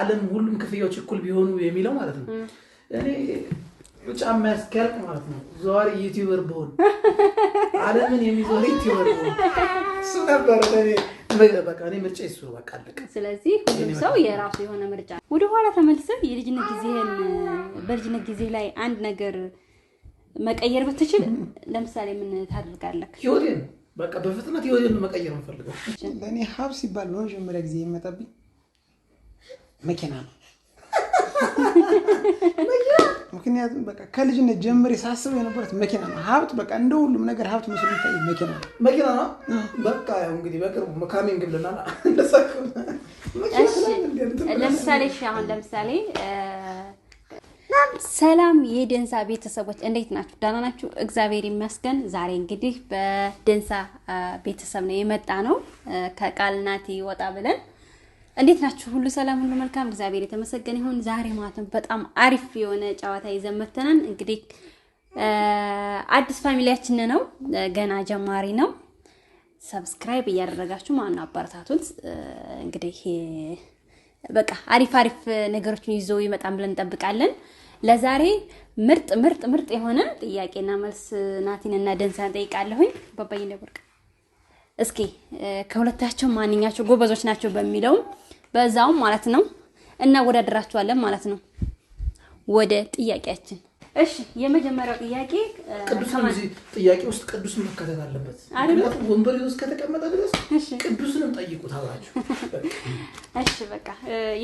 ዓለም ሁሉም ክፍያዎች እኩል ቢሆኑ የሚለው ማለት ነው እኔ ጫማ ያስከልክ ማለት ነው ዛሬ ዩቲዩበር ብሆን ዓለምን የሚዞር ዩቲዩበር ብሆን እሱ ነበር በቃ እኔ ምርጫ እሱ በቃ አለቀ ስለዚህ ሁሉም ሰው የራሱ የሆነ ምርጫ ወደ ኋላ ተመልሰህ የልጅነት ጊዜህን በልጅነት ጊዜ ላይ አንድ ነገር መቀየር ብትችል ለምሳሌ ምን ታደርጋለህ ህይወቴን በቃ በፍጥነት ህይወቴን መቀየር እንፈልገው ለኔ ሀብ ሲባል ነው ጀመረ ጊዜ ይመጣብኝ መኪና ነው ምክንያቱም በቃ ከልጅነት ጀምሬ ሳስበው የነበረው መኪና ነው ሀብት በቃ እንደ ሁሉም ነገር ሀብት መስሎ ይታይ መኪና ነው በቃ ያው እንግዲህ በቅርቡ መካሚንግ ብለናል እንደሰከ ለምሳሌ አሁን ለምሳሌ ሰላም የደንሳ ቤተሰቦች እንዴት ናችሁ ደህና ናችሁ እግዚአብሔር ይመስገን ዛሬ እንግዲህ በደንሳ ቤተሰብ ነው የመጣ ነው ከቃልናቲ ወጣ ብለን እንዴት ናችሁ ሁሉ ሰላም ሁሉ መልካም እግዚአብሔር የተመሰገነ ይሁን ዛሬ ማለትም በጣም አሪፍ የሆነ ጨዋታ ይዘመተናል እንግዲህ አዲስ ፋሚሊያችን ነው ገና ጀማሪ ነው ሰብስክራይብ እያደረጋችሁ ማን አባርታቱት እንግዲህ በቃ አሪፍ ነገሮችን ይዞ ይመጣን ብለን እንጠብቃለን ለዛሬ ምርጥ የሆነ ጥያቄና መልስ ናቲንና ደንሳን ጠይቃለሁኝ ባባዬ እንደወርቅ እስኪ ከሁለታቸው ማንኛቸው ጎበዞች ናቸው በሚለው በዛው ማለት ነው እና ወዳደራችኋለን ማለት ነው ወደ ጥያቄያችን እሺ የመጀመሪያው ጥያቄ ቅዱስን እዚህ ጥያቄ ውስጥ ቅዱስን መከተል አለበት አይደል ወንበር ውስጥ ከተቀመጠ ድረስ ቅዱስንም ጠይቁት አብራችሁ እሺ በቃ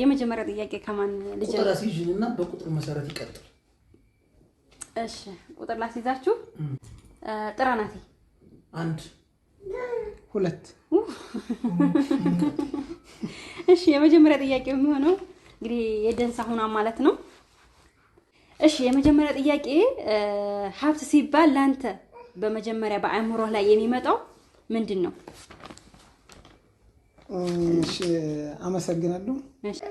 የመጀመሪያው ጥያቄ ከማን ልጅ ቁጥር አስይዥንና በቁጥር መሰረት ይቀጥል እሺ ቁጥር ላስይዛችሁ ጥራናቲ 1 2 እሺ የመጀመሪያ ጥያቄ የሚሆነው እንግዲህ የደንሳ ሆና ማለት ነው እሺ የመጀመሪያ ጥያቄ ሀብት ሲባል ላንተ በመጀመሪያ በአእምሮ ላይ የሚመጣው ምንድነው እሺ አመሰግናለሁ እሺ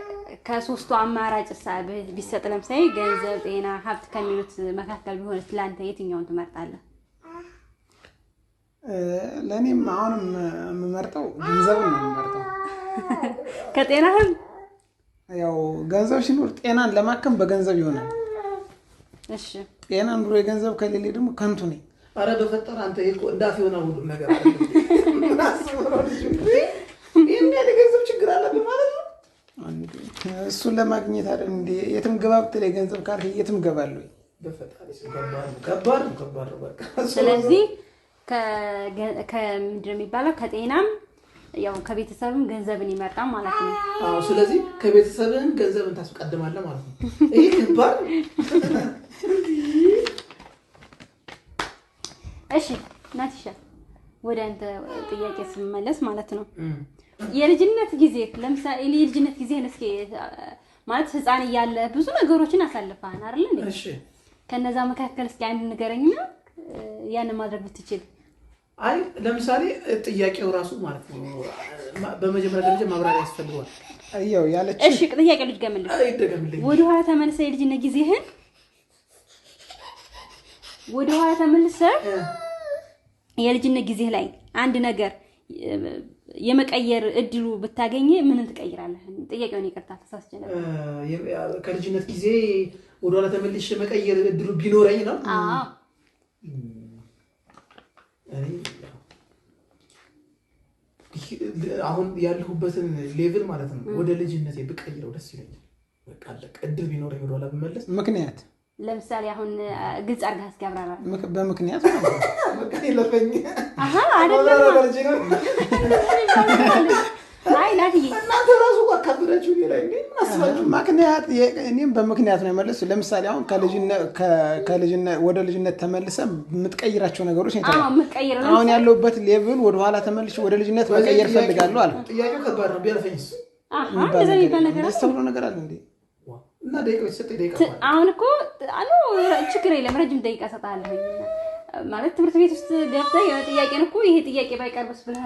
ከሶስቱ አማራጭ ሐሳብ ቢሰጥ ለምሳሌ ገንዘብ ጤና ሀብት ከሚሉት መካከል ቢሆንስ ላንተ የትኛውን ትመርጣለህ ለኔም አሁንም የምመርጠው ገንዘብን ነው የምመርጠው ከጤናህም ያው ገንዘብ ሲኖር ጤናን ለማከም በገንዘብ ይሆናል እሺ ጤና ኑሮ የገንዘብ ከሌለ ደግሞ ከንቱ ነኝ አረ በፈጠር አንተ ይቆ እንዳፍ ይሆናል ሁሉ ነገር አይደለም ይሄን ገንዘብ ችግር አለበት ማለት ነው እሱን ለማግኘት አይደል እንዴ የትም ገባብት ላይ ገንዘብ ካለ የትም ገባለሁ በፈጣሪ ከባድ ነው በቃ ስለዚህ ከምንድነው የሚባለው ከጤናም ያው ከቤተሰብም ገንዘብን ይመርጣል ማለት ነው አዎ ስለዚህ ከቤተሰብን ገንዘብን ታስቀድማለህ ማለት ነው ይሄ ከባድ እሺ ናቲሻ ወደ አንተ ጥያቄ ስመለስ ማለት ነው የልጅነት ጊዜ ለምሳሌ የልጅነት ጊዜ እስኪ ማለት ህፃን እያለ ብዙ ነገሮችን አሳልፈሃል አይደል እንዴ እሺ ከነዛ መካከል እስኪ አንድ ንገረኝና ያን ማድረግ ብትችል አይ ለምሳሌ ጥያቄው ራሱ ማለት ነው በመጀመሪያ ደረጃ ማብራሪያ ያስፈልጋል አይው ያለች እሺ ጥያቄው ልጅ ገምልኝ አይደገምልኝ ወደ ኋላ ተመልሰህ የልጅነት ጊዜህን ወደ ኋላ ተመልሰህ የልጅነት ጊዜ ላይ አንድ ነገር የመቀየር እድሉ ብታገኝ ምን ትቀይራለህ ጥያቄውን ይቅርታ ተሳስቼ ነበር ከልጅነት ጊዜ ወደ ኋላ ተመልሼ መቀየር እድሉ ቢኖረኝ ነው አዎ አሁን ያለሁበትን ሌቭል ማለት ነው ወደ ልጅነቴ ብቀይረው ደስ ይለኛል በቃ አለቀ እድል ቢኖረኝ ወደ ኋላ ብመለስ ምክንያት ለምሳሌ አሁን ግልጽ አድርገህ አስጋብራራ በምክንያት በቃ ይለፈኝ አይደለም አይ ናቲ እናንተ ራሱ አካብዳችሁ ይላል እንዴ ምን አስባችሁ ምክንያት እኔም በምክንያት ነው የመለስ ለምሳሌ አሁን ከልጅነት ወደ ልጅነት ተመልሰ የምትቀይራቸው ነገሮች አዎ የምትቀይረው አሁን ያለውበት ሌቭል ወደ ኋላ ተመልሼ ወደ ልጅነት መቀየር ፈልጋለሁ አለ ጥያቄው ከባድ ነው ቢያልፈኝስ እንደዛ ይባል ነገር አስተውሎ ነገር አለ እንዴ እና ደቂቃ ሰጠኝ ደቂቃ አሁን እኮ አሎ ችግር የለም ረጅም ደቂቃ ሰጣለሁ ማለት ትምህርት ቤት ውስጥ ገብተህ የሆነ ጥያቄ ነው እኮ ይሄ ጥያቄ ባይቀርብስ ብለህ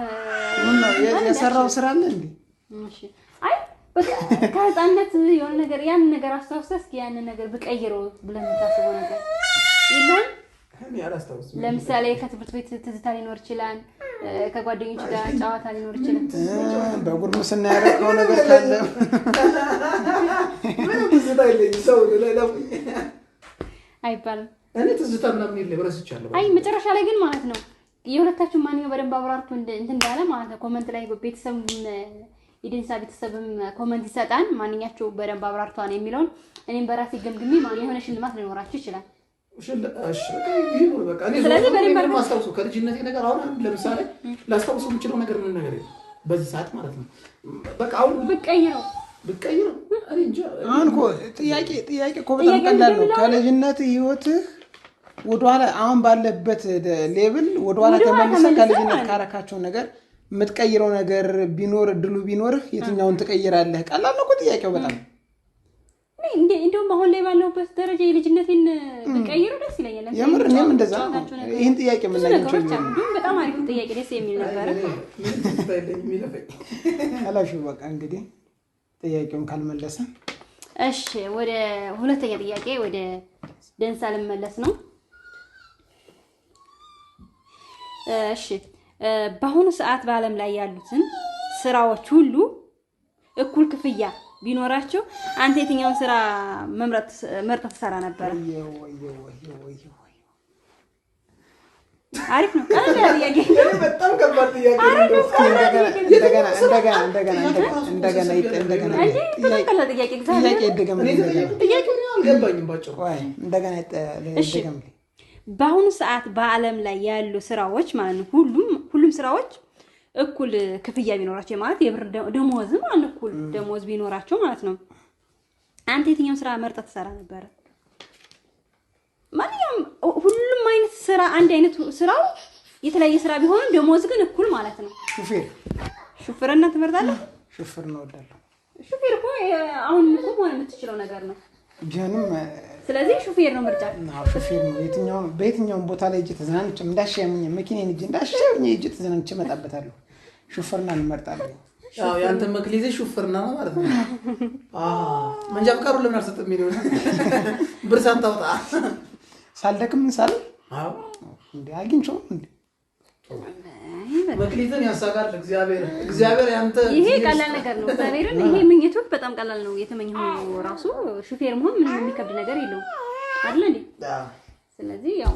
የሰራው ስራ አለ እንዴ እሺ አይ በቃ ከህፃንነት የሆነ ነገር ያን ነገር አስተዋውሰህ እስኪ ያን ነገር ብቀይረው ብለህ የምታስበው ነገር የለም እኔ አላስታውስም ለምሳሌ ከትምህርት ቤት ትዝታ ሊኖር ይችላል ከጓደኞች ጋር ጨዋታ ሊኖር ይችላል በጉርምስና ያደረገው ነገር ካለ ምን ትዝታ የለኝ ሰው ለለው አይባልም እኔ ትዝታ ምናምን የለ ብረስቻለሁ አይ መጨረሻ ላይ ግን ማለት ነው የሁለታችሁ ማንኛው በደንብ አብራርቱ እንትን እንዳለ ማለት ነው ኮሜንት ላይ ቤተሰብ የደንሳ ቤተሰብም ኮሜንት ይሰጣን ማንኛቸው በደንብ አብራርቷን የሚለውን እኔም በራሴ ገምግሜ ማን የሆነ ሽልማት ሊኖራችሁ ይችላል እሺ በቃ እኔ ስለዚህ ማስታውሱ ከልጅነቴ ነገር አሁን ለምሳሌ ላስታውሱ የምችለው ነገር ምን ነገር በዚህ ሰዓት ማለት ነው በቃ አሁን ብቀይረው እኔ እንጃ አሁን እኮ ጥያቄ እኮ በጣም ቀላል ነው ከልጅነት ህይወትህ ወደኋላ አሁን ባለበት ሌቭል ወደኋላ ተመልሰህ ከልጅነት ካረካቸው ነገር የምትቀይረው ነገር ቢኖር ድሉ ቢኖርህ የትኛውን ትቀይራለህ ቀላል ነው እኮ ጥያቄው በጣም እንደውም አሁን ላይ ባለውበት ደረጃ የልጅነቴን ብቀይረው ደስ ይለኛል የምር እኔም እንደዛ ይሄን ጥያቄ ምን ላይ ነው በጣም አሪፍ ጥያቄ ደስ የሚል ነበር አላሽ በቃ እንግዲህ ጥያቄውን ካልመለሰ እሺ ወደ ሁለተኛ ጥያቄ ወደ ደንሳ ልመለስ ነው እሺ በአሁኑ ሰዓት በአለም ላይ ያሉትን ስራዎች ሁሉ እኩል ክፍያ ቢኖራቸው አንተ የትኛውን ስራ መርጠህ ትሰራ ነበር አሪፍ ነው ጥያቄ በጣም ከባድ ጥያቄ እንደገና በአሁኑ ሰዓት በአለም ላይ ያሉ ስራዎች ማለት ነው ሁሉም ስራዎች እኩል ክፍያ ቢኖራቸው ማለት የብር ደሞዝ ማለት እኩል ደሞዝ ቢኖራቸው ማለት ነው አንተ የትኛውን ስራ መርጠህ ትሰራ ነበር ማንኛውም ሁሉም አይነት ስራ አንድ አይነት ስራው የተለያየ ስራ ቢሆን ደሞዝ ግን እኩል ማለት ነው ሹፌርና ትመርጣለህ ሹፌር ነው ወዳለሁ ሹፌር እኮ አሁን እኮ ማለት የምትችለው ነገር ነው ጀንም ስለዚህ ሹፌር ነው ምርጫ ሹፌር ነው በየትኛውም ቦታ ላይ እጅ ተዘናንጭ እንዳሻየኝ መኪናዬን እጅ እንዳሻየኝ እጅ ተዘናንጭ መጣበታለሁ ሹፌርና እንመርጣለሁ ያው ያንተ መክሊዜ ሹፌርና ነው ማለት ነው መንጃ ፈቃዱ ለምን አልሰጠም ሚሊዮን ብር ሳታውጣ ሳልደክም ሳል እንዴ አግኝቼው እንዴ መክሊትን ያሳጋል እግዚአብሔር ያንተ ይሄ ቀላል ነገር ነው እግዚአብሔርን ይሄ ምኞቱ በጣም ቀላል ነው የተመኘው ራሱ ሹፌር መሆን ምንም የሚከብድ ነገር የለውም አይደል እንዴ ስለዚህ ያው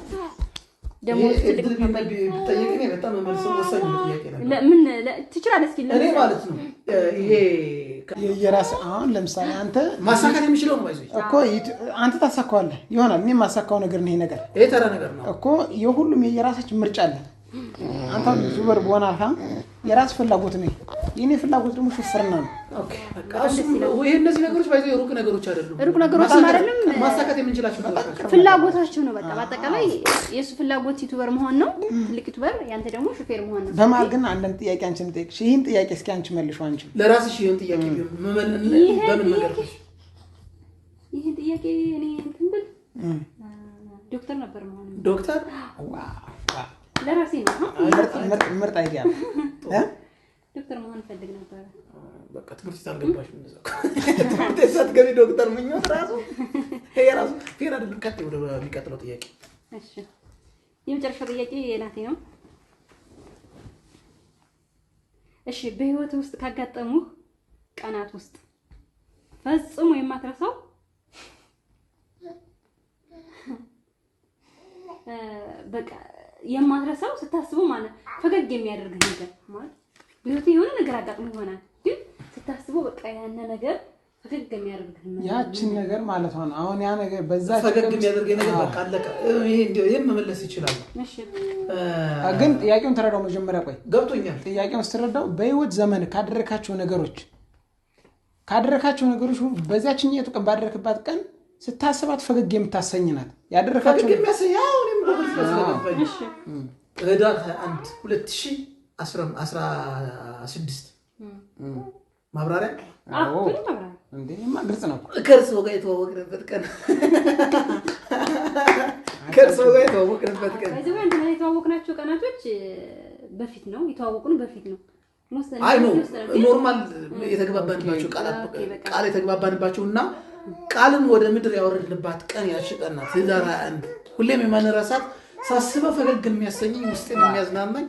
ደሞ ትልቅ ብትጠይቀኝ በጣም መልስ ወሳኝ ጥያቄ ነው ለምን ትችላለህ እስኪ እኔ ማለት ነው ይሄ የራስ አሁን ለምሳሌ አንተ ማሳካት የሚችለው ነው ባይዘይ እኮ አንተ ታሳካዋለህ ይሆናል እኔ ማሳካው ነገር ነው ይሄ ነገር ይሄ ተራ ነገር ነው እኮ የሁሉም የራሳችን ምርጫ አለ አንተ ዙበር ቦናካ የራስ ፍላጎት ነው የኔ ፍላጎት ደግሞ ሹፌርና ነው ኦኬ በቃ ይሄ እነዚህ ነገሮች ባይዘይ ሩቅ ነገሮች አይደሉም ሩቅ ነገሮች አይደለም ማሳካት የምንችላቸው ነገሮች ፍላጎታቸው ነው በቃ በአጠቃላይ የሱ ፍላጎት ዩቲዩበር መሆን ነው ትልቅ ዩቲዩበር ያንተ ደግሞ ሹፌር መሆን ነው በማል ግን አንደን ጥያቄ አንቺን ጠይቅሽ ይሄን ጥያቄ እስኪ አንቺ መልሹ አንቺ ለራስሽ ይሄን ጥያቄ በምን መገርሽ ይሄን ጥያቄ እኔ እንትን ብል ዶክተር ነበር መሆን ዶክተር ዋው ለራሴ ነው ምርጥ አይዲያ ዶክተር መሆን ፈልግ ነበር በቃ ትምህርት ታልገባሽ እንደዛ ትምህርት ሳትገቢ ዶክተር ምኞት ራሱ ራሱ ፌር አይደለም ከት ወደ የሚቀጥለው ጥያቄ እሺ የመጨረሻው ጥያቄ የናቴ ነው እሺ በህይወት ውስጥ ካጋጠሙ ቀናት ውስጥ ፈጽሞ የማትረሳው በቃ የማትረሳው ስታስበው ማለት ፈገግ የሚያደርግ ነገር ማለት በህይወት የሆነ ነገር አጋጥሞ ይሆናል ግን ስታስበው በቃ ያነ ነገር ፈገግ የሚያደርግ ያችን ነገር ማለት ነው አሁን ያ ነገር በዛ ፈገግ የሚያደርግ ነገር በቃ አለቀ ይሄ እንደው መመለስ ይችላል እሺ ግን ጥያቄውን ተረዳው መጀመሪያ ቆይ ገብቶኛል ጥያቄውን ስትረዳው በህይወት ዘመን ካደረካቸው ነገሮች በዛችኛው ቀን ባደረክባት ቀን ስታስባት ፈገግ የምታሰኝናት ያደረካቸው ፈገግ የሚያሰኛው እኔም ነገር ስለገባኝ እሺ ህዳር 21 2016 ማብራሪያ አዎ እንዴማ ግልጽ ነው ከርስ ወጋ የተዋወቅንበት ቀን እዚህ ወንድ ላይ የተዋወቅናቸው ቀናቶች በፊት ነው የተዋወቁን በፊት ነው አይ ነው ኖርማል የተግባባንባቸው ቃል የተግባባንባቸውና ቃልን ወደ ምድር ያወረድንባት ቀን ያሽቀናት ህዳር 21 ሁሌም የማንረሳት ሳስበው ፈገግ የሚያሰኘኝ ውስጤን የሚያዝናናኝ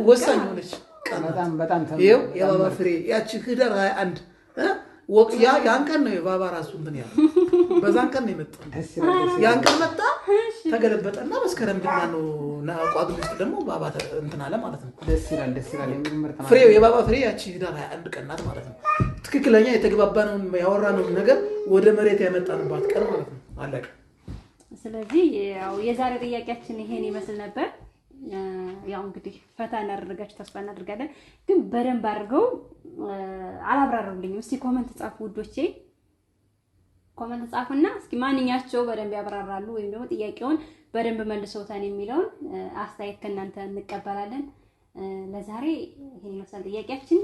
ወሳኝ ሆነች በጣም ይኸው የባባ ፍሬ ያቺ ህዳር 21 ያን ቀን ነው የባባ ራሱ እንትን ያለው በዛን ቀን ነው የመጣው። ያን ቀን መጣ ተገለበጠና መስከረም ድማ ነው ቋግሜ ውስጥ ደግሞ ባባ እንትን አለ ማለት ነው። ደስ ይላል ፍሬው የባባ ፍሬ ያቺ ህዳር 21 ቀን ናት ማለት ነው። ትክክለኛ የተግባባነውን ያወራነውን ነገር ወደ መሬት ያመጣንባት ቀን ማለት ነው። አለቀ። ስለዚህ ያው የዛሬ ጥያቄያችን ይሄን ይመስል ነበር። ያው እንግዲህ ፈታ እናደርጋችሁ ተስፋ እናደርጋለን። ግን በደንብ አድርገው አላብራሩልኝም። እስቲ ኮሜንት ጻፉ ውዶቼ፣ ኮሜንት ጻፉና እስኪ ማንኛቸው በደንብ ያብራራሉ ወይም ደግሞ ጥያቄውን በደንብ መልሰውታል የሚለውን አስተያየት ከእናንተ እንቀበላለን። ለዛሬ ይሄን ይመስላል ጥያቄያችን።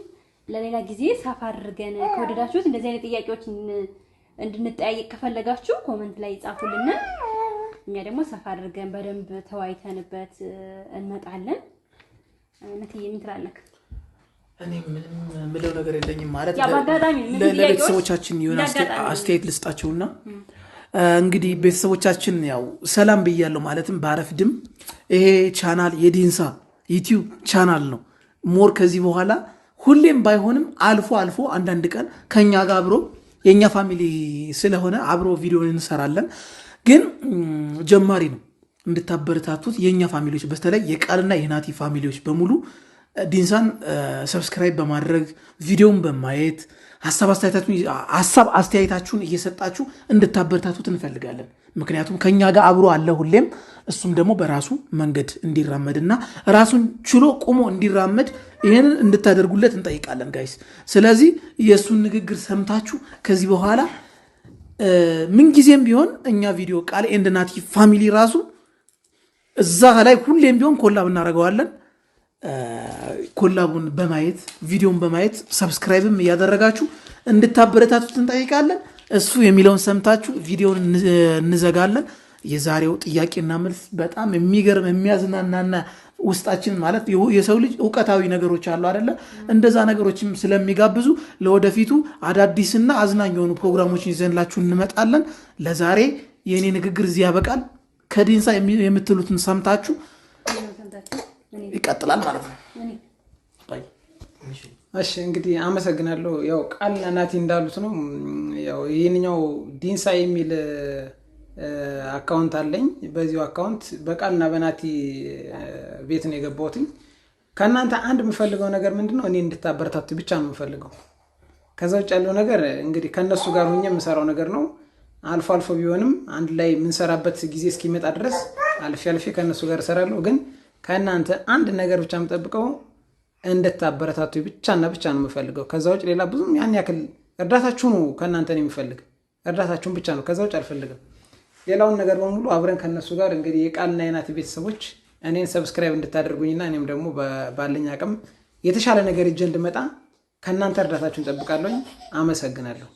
ለሌላ ጊዜ ሰፋ አድርገን ከወደዳችሁት እንደዚህ አይነት ጥያቄዎች እንድንጠያየቅ ከፈለጋችሁ ኮሜንት ላይ ጻፉልን። እኛ ደግሞ ሰፋ አድርገን በደንብ ተወያይተንበት እንመጣለን። ነትዬ ምን ትላለህ? እኔ ምንም ምለው ነገር የለኝም ማለት ለቤተሰቦቻችን ይሁን አስተያየት ልስጣቸውና እንግዲህ ቤተሰቦቻችን ያው ሰላም ብያለሁ። ማለትም ባረፍድም ይሄ ቻናል የዲንሳ ዩቲዩብ ቻናል ነው። ሞር ከዚህ በኋላ ሁሌም ባይሆንም አልፎ አልፎ አንዳንድ ቀን ከኛ ጋር አብሮ የኛ ፋሚሊ ስለሆነ አብሮ ቪዲዮ እንሰራለን። ግን ጀማሪ ነው እንድታበረታቱት የኛ ፋሚሊዎች በተለይ የቃልና የናቲ ፋሚሊዎች በሙሉ ዲንሳን ሰብስክራይብ በማድረግ ቪዲዮን በማየት ሐሳብ አስተያየታችሁን እየሰጣችሁ እንድታበረታቱት እንፈልጋለን። ምክንያቱም ከኛ ጋር አብሮ አለ ሁሌም እሱም ደግሞ በራሱ መንገድ እንዲራመድና ራሱን ችሎ ቆሞ እንዲራመድ ይሄንን እንድታደርጉለት እንጠይቃለን ጋይስ። ስለዚህ የሱን ንግግር ሰምታችሁ ከዚህ በኋላ ምን ጊዜም ቢሆን እኛ ቪዲዮ ቃል ኤንድ ናቲ ፋሚሊ ራሱ እዛ ላይ ሁሌም ቢሆን ኮላብ እናደርገዋለን። ኮላቡን በማየት ቪዲዮን በማየት ሰብስክራይብም እያደረጋችሁ እንድታበረታቱት እንጠይቃለን። እሱ የሚለውን ሰምታችሁ ቪዲዮን እንዘጋለን። የዛሬው ጥያቄና መልስ በጣም የሚገርም የሚያዝናናና ውስጣችን ማለት የሰው ልጅ ዕውቀታዊ ነገሮች አሉ አይደለ? እንደዛ ነገሮችም ስለሚጋብዙ ለወደፊቱ አዳዲስና አዝናኝ የሆኑ ፕሮግራሞችን ይዘንላችሁ እንመጣለን። ለዛሬ የኔ ንግግር እዚህ ያበቃል። ከዲንሳ የምትሉትን ሰምታችሁ ይቀጥላል ማለት ነው። እሺ እንግዲህ አመሰግናለሁ። ያው ቃልና ናቲ እንዳሉት ነው። ያው ይሄንኛው ዲንሳ የሚል አካውንት አለኝ። በዚሁ አካውንት በቃልና በናቲ ቤት ነው የገባሁት። ከእናንተ አንድ የምፈልገው ነገር ምንድነው? እኔ እንድታበረታቱ ብቻ ነው የምፈልገው። ከዛ ውጭ ያለው ነገር እንግዲህ ከነሱ ጋር ሆኜ የምሰራው ነገር ነው። አልፎ አልፎ ቢሆንም አንድ ላይ የምንሰራበት ጊዜ እስኪመጣ ድረስ አልፌ ከነሱ ጋር እሰራለሁ። ግን ከእናንተ አንድ ነገር ብቻ የምጠብቀው እንድታበረታቱ ብቻና ብቻ ነው የምፈልገው። ከዛ ውጭ ሌላ ብዙም ያን ያክል እርዳታችሁ ነው ከእናንተ ነው የምፈልግ። እርዳታችሁን ብቻ ነው፣ ከዛ ውጭ አልፈልግም። ሌላውን ነገር በሙሉ አብረን ከነሱ ጋር እንግዲህ የቃልና የናቲ ቤተሰቦች እኔን ሰብስክራይብ እንድታደርጉኝና እኔም ደግሞ ባለኝ አቅም የተሻለ ነገር ይዤ እንድመጣ ከእናንተ እርዳታችሁን ጠብቃለሁ። አመሰግናለሁ።